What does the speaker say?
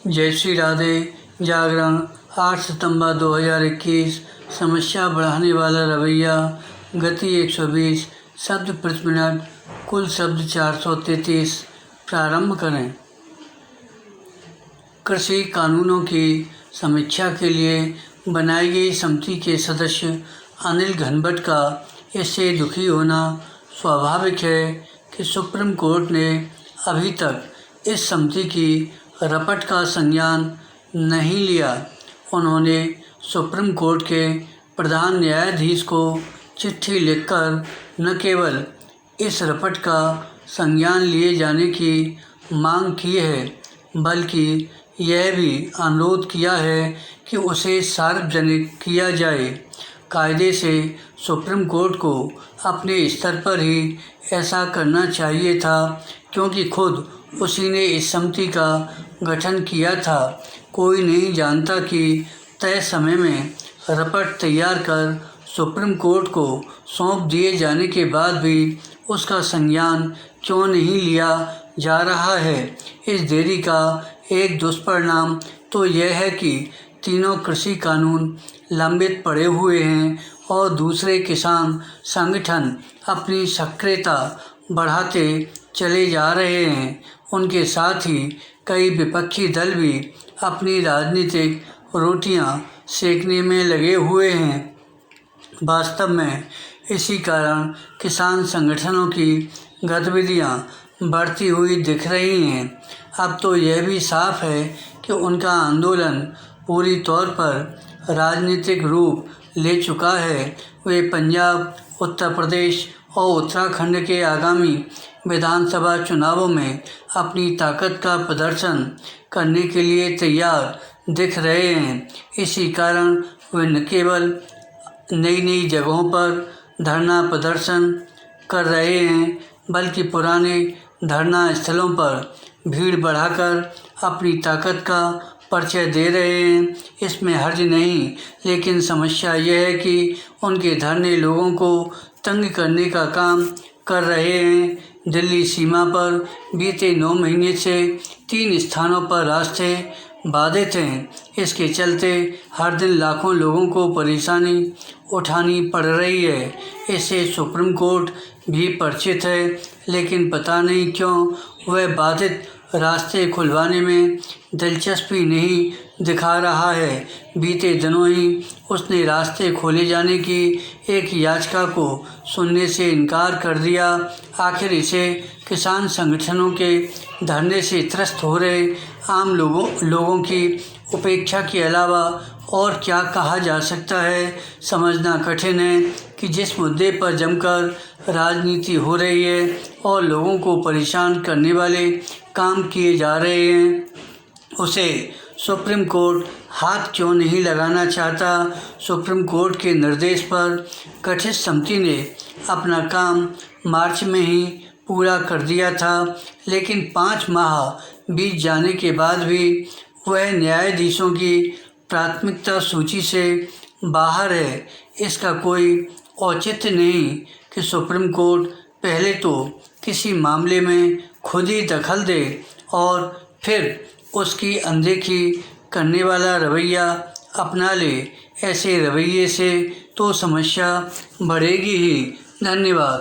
जय श्री राधे। जागरण 8 सितंबर 2021। समस्या बढ़ाने वाला रवैया। गति 120 शब्द प्रति मिनट। कुल शब्द 433। प्रारंभ करें। कृषि कानूनों की समीक्षा के लिए बनाई गई समिति के सदस्य अनिल घनवट का इससे दुखी होना स्वाभाविक है कि सुप्रीम कोर्ट ने अभी तक इस समिति की रपट का संज्ञान नहीं लिया। उन्होंने सुप्रीम कोर्ट के प्रधान न्यायाधीश को चिट्ठी लिखकर न केवल इस रपट का संज्ञान लिए जाने की मांग की है, बल्कि यह भी अनुरोध किया है कि उसे सार्वजनिक किया जाए। कायदे से सुप्रीम कोर्ट को अपने स्तर पर ही ऐसा करना चाहिए था, क्योंकि खुद उसी ने इस समिति का गठन किया था। कोई नहीं जानता कि तय समय में रपट तैयार कर सुप्रीम कोर्ट को सौंप दिए जाने के बाद भी उसका संज्ञान क्यों नहीं लिया जा रहा है। इस देरी का एक दुष्परिणाम तो यह है कि तीनों कृषि कानून लंबित पड़े हुए हैं और दूसरे किसान संगठन अपनी सक्रियता बढ़ाते चले जा रहे हैं। उनके साथ ही कई विपक्षी दल भी अपनी राजनीतिक रोटियां सेकने में लगे हुए हैं। वास्तव में इसी कारण किसान संगठनों की गतिविधियां बढ़ती हुई दिख रही हैं। अब तो यह भी साफ है कि उनका आंदोलन पूरी तौर पर राजनीतिक रूप ले चुका है। वे पंजाब, उत्तर प्रदेश और उत्तराखंड के आगामी विधानसभा चुनावों में अपनी ताकत का प्रदर्शन करने के लिए तैयार दिख रहे हैं। इसी कारण वे न केवल नई जगहों पर धरना प्रदर्शन कर रहे हैं, बल्कि पुराने धरना स्थलों पर भीड़ बढ़ाकर अपनी ताकत का परिचय दे रहे हैं। इसमें हर्ज नहीं, लेकिन समस्या यह है कि उनके धरने लोगों को तंग करने का काम कर रहे हैं। दिल्ली सीमा पर बीते 9 महीने से 3 स्थानों पर रास्ते बाधित हैं। इसके चलते हर दिन लाखों लोगों को परेशानी उठानी पड़ रही है। इससे सुप्रीम कोर्ट भी परिचित है, लेकिन पता नहीं क्यों वह बाधित रास्ते खुलवाने में दिलचस्पी नहीं दिखा रहा है। बीते दिनों ही उसने रास्ते खोले जाने की एक याचिका को सुनने से इनकार कर दिया। आखिर इसे किसान संगठनों के धरने से त्रस्त हो रहे आम लोगों की उपेक्षा के अलावा और क्या कहा जा सकता है। समझना कठिन है कि जिस मुद्दे पर जमकर राजनीति हो रही है और लोगों को परेशान करने वाले काम किए जा रहे हैं, उसे सुप्रीम कोर्ट हाथ क्यों नहीं लगाना चाहता। सुप्रीम कोर्ट के निर्देश पर गठित समिति ने अपना काम मार्च में ही पूरा कर दिया था, लेकिन 5 माह बीत जाने के बाद भी वह न्यायाधीशों की प्राथमिकता सूची से बाहर है। इसका कोई औचित्य नहीं कि सुप्रीम कोर्ट पहले तो किसी मामले में खुद ही दखल दे और फिर उसकी अनदेखी करने वाला रवैया अपना ले। ऐसे रवैये से तो समस्या बढ़ेगी ही। धन्यवाद।